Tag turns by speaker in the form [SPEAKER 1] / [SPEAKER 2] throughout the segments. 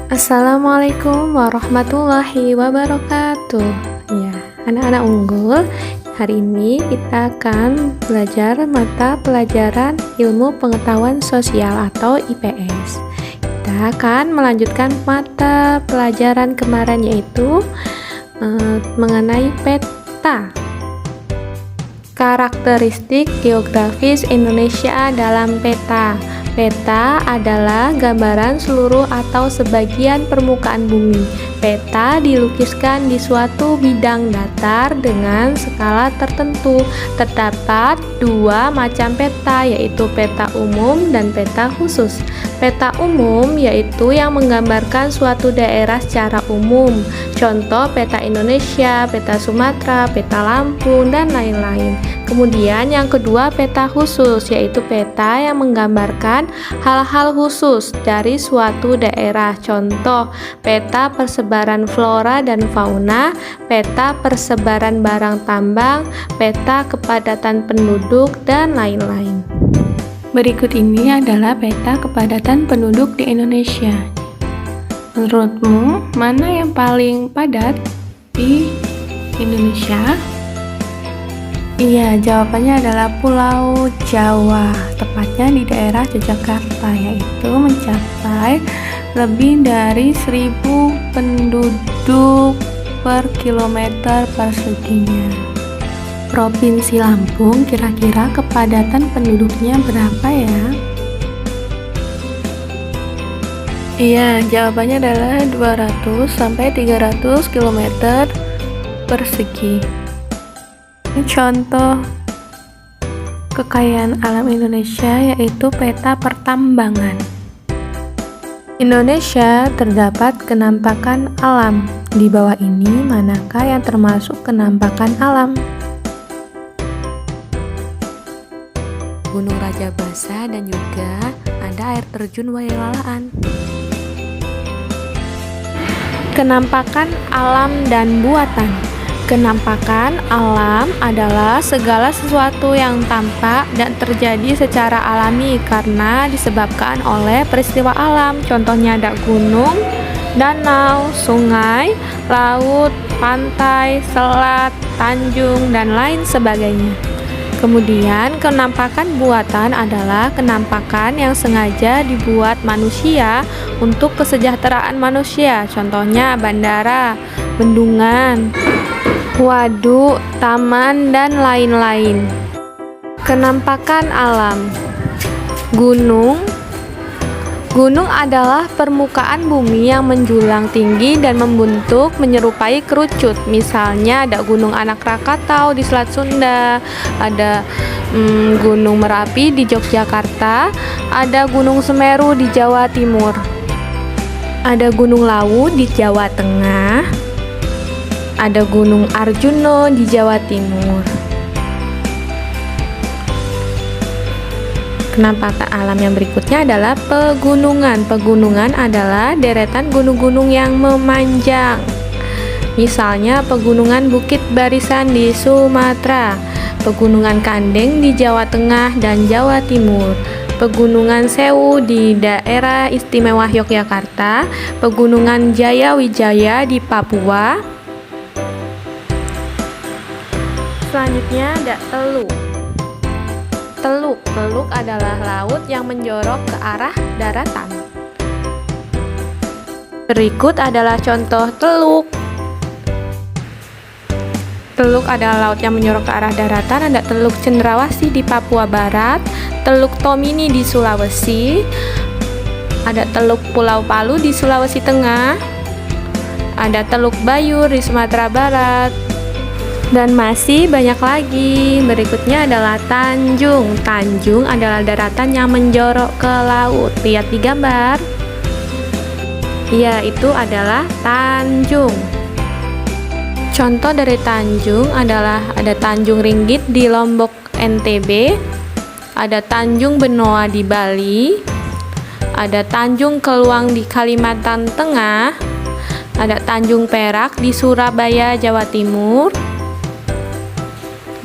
[SPEAKER 1] Assalamualaikum warahmatullahi wabarakatuh. Ya, anak-anak unggul, hari ini kita akan belajar mata pelajaran Ilmu Pengetahuan Sosial atau IPS. Kita akan melanjutkan mata pelajaran kemarin, yaitu mengenai peta. Karakteristik geografis Indonesia dalam peta. Peta adalah gambaran seluruh atau sebagian permukaan bumi. Peta dilukiskan di suatu bidang datar dengan skala tertentu. Terdapat dua macam peta, yaitu peta umum dan peta khusus. Peta umum yaitu yang menggambarkan suatu daerah secara umum. Contoh peta Indonesia, peta Sumatera, peta Lampung, dan lain-lain. Kemudian yang kedua peta khusus, yaitu peta yang menggambarkan hal-hal khusus dari suatu daerah. Contoh peta persebaran flora dan fauna, peta persebaran barang tambang, peta kepadatan penduduk, dan lain-lain. Berikut ini adalah peta kepadatan penduduk di Indonesia. Menurutmu, mana yang paling padat di Indonesia? Iya, jawabannya adalah Pulau Jawa, tepatnya di daerah Yogyakarta, yaitu mencapai lebih dari 1.000 penduduk per kilometer perseginya. Provinsi Lampung kira-kira kepadatan penduduknya berapa ya? Iya, jawabannya adalah 200 sampai 300 km persegi. Ini contoh kekayaan alam Indonesia, yaitu peta pertambangan. Indonesia terdapat kenampakan alam. Di bawah ini manakah yang termasuk kenampakan alam? Gunung Rajabasa dan juga ada air terjun Wailalaan. Kenampakan alam dan buatan. Kenampakan alam adalah segala sesuatu yang tampak dan terjadi secara alami karena disebabkan oleh peristiwa alam. Contohnya ada gunung, danau, sungai, laut, pantai, selat, tanjung, dan lain sebagainya. Kemudian kenampakan buatan adalah kenampakan yang sengaja dibuat manusia untuk kesejahteraan manusia. Contohnya bandara, bendungan, waduk, taman, dan lain-lain. Kenampakan alam. Gunung adalah permukaan bumi yang menjulang tinggi dan membentuk menyerupai kerucut. Misalnya ada Gunung Anak Rakatau di Selat Sunda, ada Gunung Merapi di Yogyakarta, ada Gunung Semeru di Jawa Timur, ada Gunung Lawu di Jawa Tengah, ada Gunung Arjuno di Jawa Timur. Kenampakan alam yang berikutnya adalah pegunungan. Pegunungan adalah deretan gunung-gunung yang memanjang. Misalnya pegunungan Bukit Barisan di Sumatera, pegunungan Kandeng di Jawa Tengah dan Jawa Timur, pegunungan Sewu di daerah istimewa Yogyakarta, pegunungan Jayawijaya di Papua. Selanjutnya ada teluk. Teluk adalah laut yang menjorok ke arah daratan. Berikut adalah contoh teluk. Teluk adalah laut yang menjorok ke arah daratan. Ada Teluk Cendrawasih di Papua Barat, Teluk Tomini di Sulawesi, ada Teluk Pulau Palu di Sulawesi Tengah, ada Teluk Bayur di Sumatera Barat, dan masih banyak lagi. Berikutnya adalah tanjung. Tanjung adalah daratan yang menjorok ke laut. Lihat di gambar. Ya, itu adalah tanjung. Contoh dari tanjung adalah ada Tanjung Ringgit di Lombok, NTB, ada Tanjung Benoa di Bali, ada Tanjung Keluang di Kalimantan Tengah, ada Tanjung Perak di Surabaya, Jawa Timur,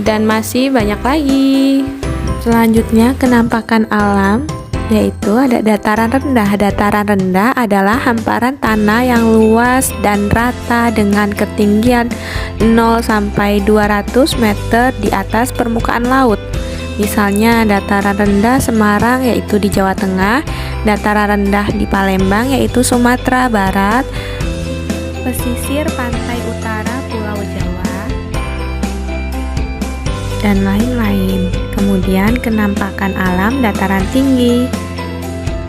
[SPEAKER 1] dan masih banyak lagi. Selanjutnya kenampakan alam. yaitu ada dataran rendah. Dataran rendah adalah hamparan tanah yang luas dan rata dengan ketinggian 0 sampai 200 meter di atas permukaan laut. Misalnya dataran rendah Semarang yaitu di Jawa Tengah, dataran rendah di Palembang yaitu Sumatera Barat, pesisir pantai utara Pulau Jawa, dan lain-lain. Kemudian kenampakan alam dataran tinggi.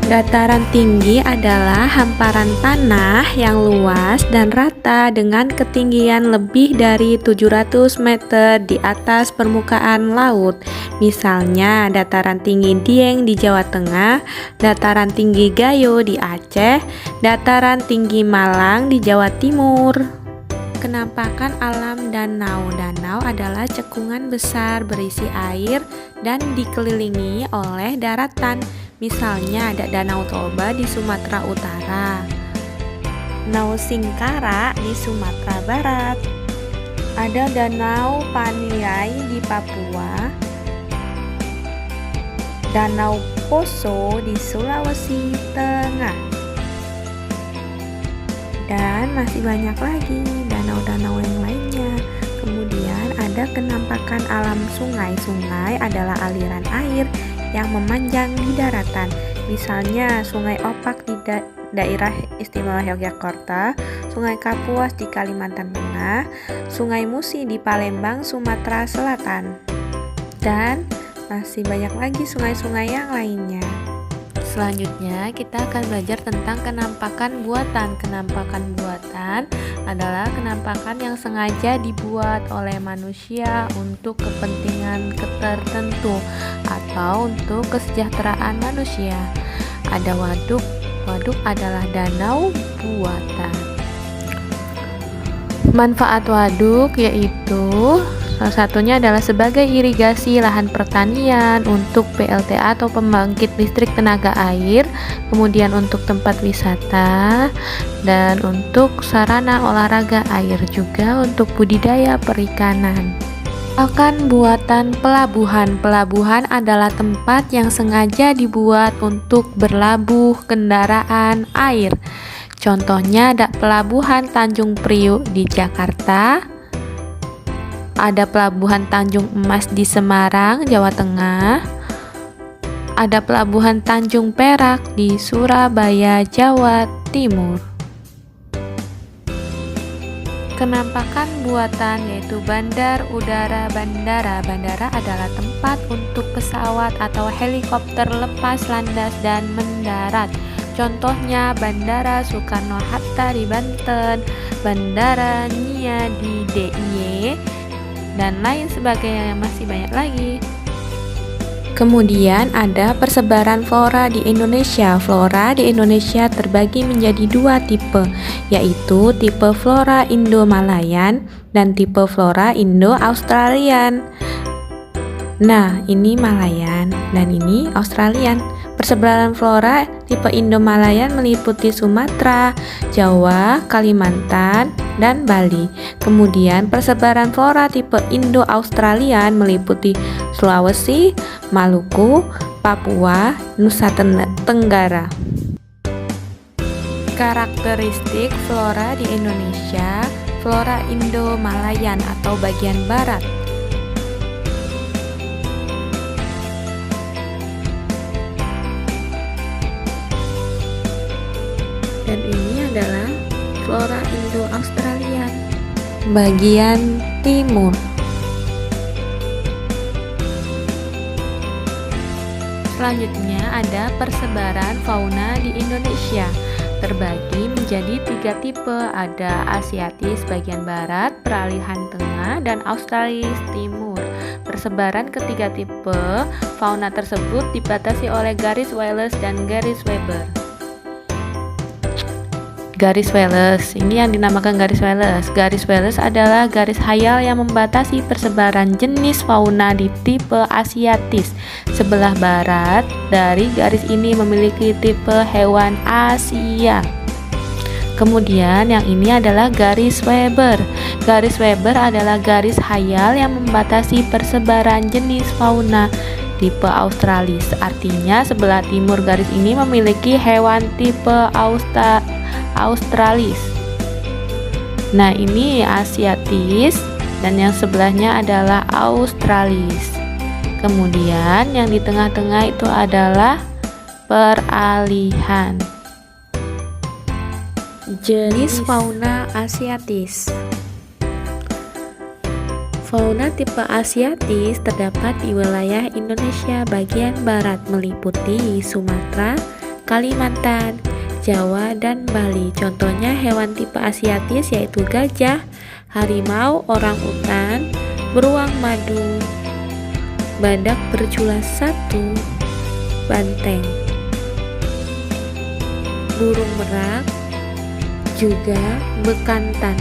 [SPEAKER 1] Dataran tinggi adalah hamparan tanah yang luas dan rata dengan ketinggian lebih dari 700 meter di atas permukaan laut. Misalnya dataran tinggi Dieng di Jawa Tengah, dataran tinggi Gayo di Aceh, dataran tinggi Malang di Jawa Timur. Kenampakan alam danau. Danau adalah cekungan besar berisi air dan dikelilingi oleh daratan. Misalnya ada Danau Toba di Sumatera Utara, Danau Singkara di Sumatera Barat, ada Danau Paniai di Papua, Danau Poso di Sulawesi Tengah, dan masih banyak lagi danau-danau yang lainnya. Kemudian ada kenampakan alam sungai. Sungai adalah aliran air yang memanjang di daratan. Misalnya Sungai Opak di daerah istimewa Yogyakarta, Sungai Kapuas di Kalimantan Tengah, Sungai Musi di Palembang, Sumatera Selatan, dan masih banyak lagi sungai-sungai yang lainnya. Selanjutnya kita akan belajar tentang kenampakan buatan. Kenampakan buatan adalah kenampakan yang sengaja dibuat oleh manusia untuk kepentingan tertentu atau untuk kesejahteraan manusia. Ada waduk. Waduk adalah danau buatan. Manfaat waduk yaitu salah satunya adalah sebagai irigasi lahan pertanian, untuk PLTA atau pembangkit listrik tenaga air, kemudian untuk tempat wisata, dan untuk sarana olahraga air, juga untuk budidaya perikanan. Akan buatan pelabuhan. Pelabuhan adalah tempat yang sengaja dibuat untuk berlabuh kendaraan air. Contohnya ada Pelabuhan Tanjung Priuk di Jakarta, ada Pelabuhan Tanjung Emas di Semarang, Jawa Tengah, ada Pelabuhan Tanjung Perak di Surabaya, Jawa Timur. Kenampakan buatan yaitu bandar udara. Bandara adalah tempat untuk pesawat atau helikopter lepas landas dan mendarat. Contohnya Bandara Soekarno-Hatta di Banten, Bandara Nia di DIY, dan lain sebagainya, masih banyak lagi. Kemudian ada persebaran flora di Indonesia. Flora di Indonesia terbagi menjadi dua tipe, yaitu tipe flora Indo-Malayan dan tipe flora Indo-Australian. Nah, ini Malayan dan ini Australian. Persebaran flora tipe Indo-Malayan meliputi Sumatera, Jawa, Kalimantan, dan Bali. Kemudian persebaran flora tipe Indo-Australian meliputi Sulawesi, Maluku, Papua, Nusa Tenggara. Karakteristik flora di Indonesia. Flora Indo-Malayan atau bagian barat. Dan ini adalah flora Indo-Australian bagian timur. Selanjutnya ada persebaran fauna di Indonesia. Terbagi menjadi 3 tipe, ada Asiatis bagian barat, peralihan tengah, dan Australis timur. Persebaran ketiga tipe fauna tersebut dibatasi oleh garis Wallace dan garis Weber. Garis Wallace, ini yang dinamakan garis Wallace. Garis Wallace adalah garis hayal yang membatasi persebaran jenis fauna di tipe Asiatis. Sebelah barat dari garis ini memiliki tipe hewan Asia. Kemudian yang ini adalah garis Weber. Garis Weber adalah garis hayal yang membatasi persebaran jenis fauna tipe Australis. Artinya sebelah timur garis ini memiliki hewan tipe Australis. Nah, ini Asiatis dan yang sebelahnya adalah Australis. Kemudian yang di tengah-tengah itu adalah peralihan. Jenis fauna Asiatis. Fauna tipe Asiatis terdapat di wilayah Indonesia bagian barat meliputi Sumatera, Kalimantan, Jawa, dan Bali. Contohnya hewan tipe Asiatis yaitu gajah, harimau, orangutan, beruang madu, badak bercula satu, banteng, burung merak, juga bekantan.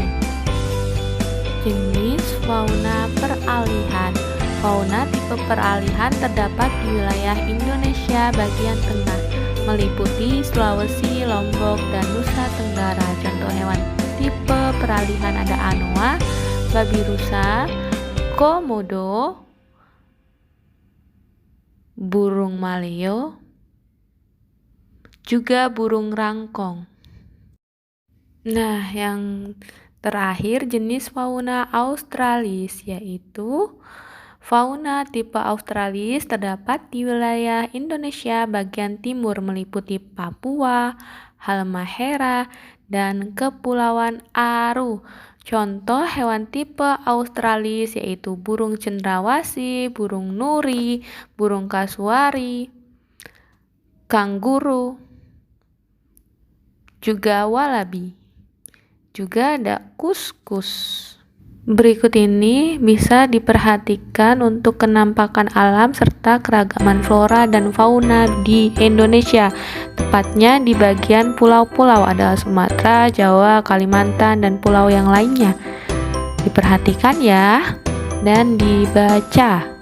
[SPEAKER 1] Jenis fauna peralihan. Fauna tipe peralihan terdapat di wilayah Indonesia bagian tengah, meliputi Sulawesi, Lombok, dan Nusa Tenggara. Contoh hewan tipe peralihan ada anoa, babi rusa, komodo, burung maleo, juga burung rangkong. Nah, yang terakhir jenis fauna Australis, yaitu fauna tipe Australis terdapat di wilayah Indonesia bagian timur meliputi Papua, Halmahera, dan Kepulauan Aru. Contoh hewan tipe Australis yaitu burung cendrawasih, burung nuri, burung kasuari, kanguru, juga walabi. Juga ada kuskus. Berikut ini bisa diperhatikan untuk kenampakan alam serta keragaman flora dan fauna di Indonesia, tepatnya di bagian pulau-pulau ada Sumatera, Jawa, Kalimantan, dan pulau yang lainnya. Diperhatikan ya dan dibaca.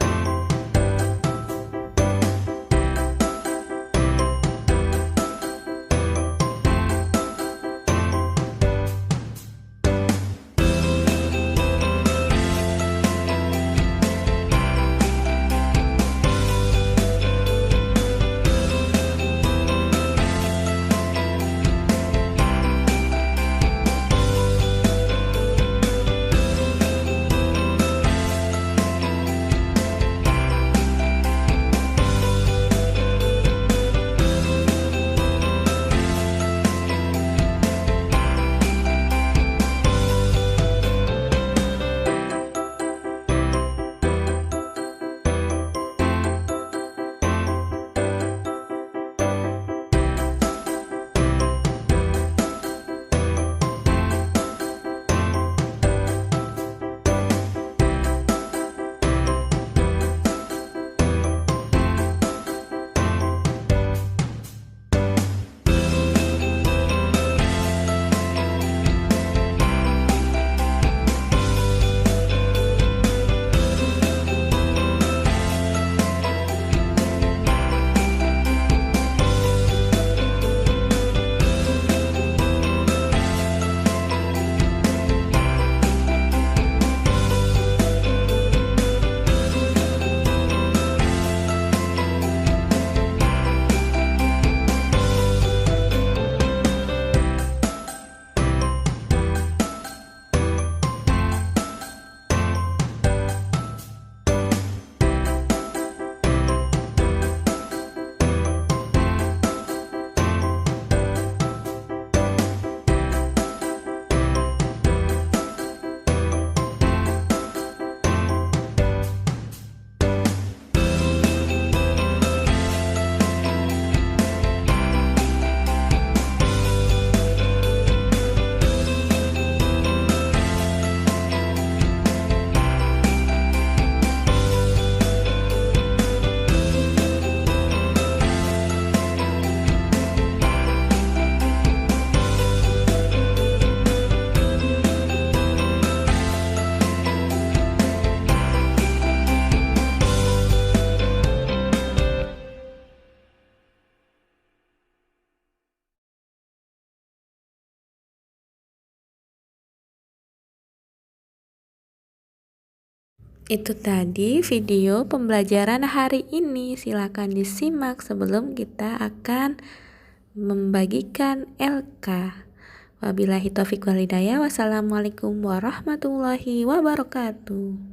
[SPEAKER 1] Itu tadi video pembelajaran hari ini. Silakan disimak sebelum kita akan membagikan LK. Wabillahi taufiq wal hidayah. Wassalamualaikum warahmatullahi wabarakatuh.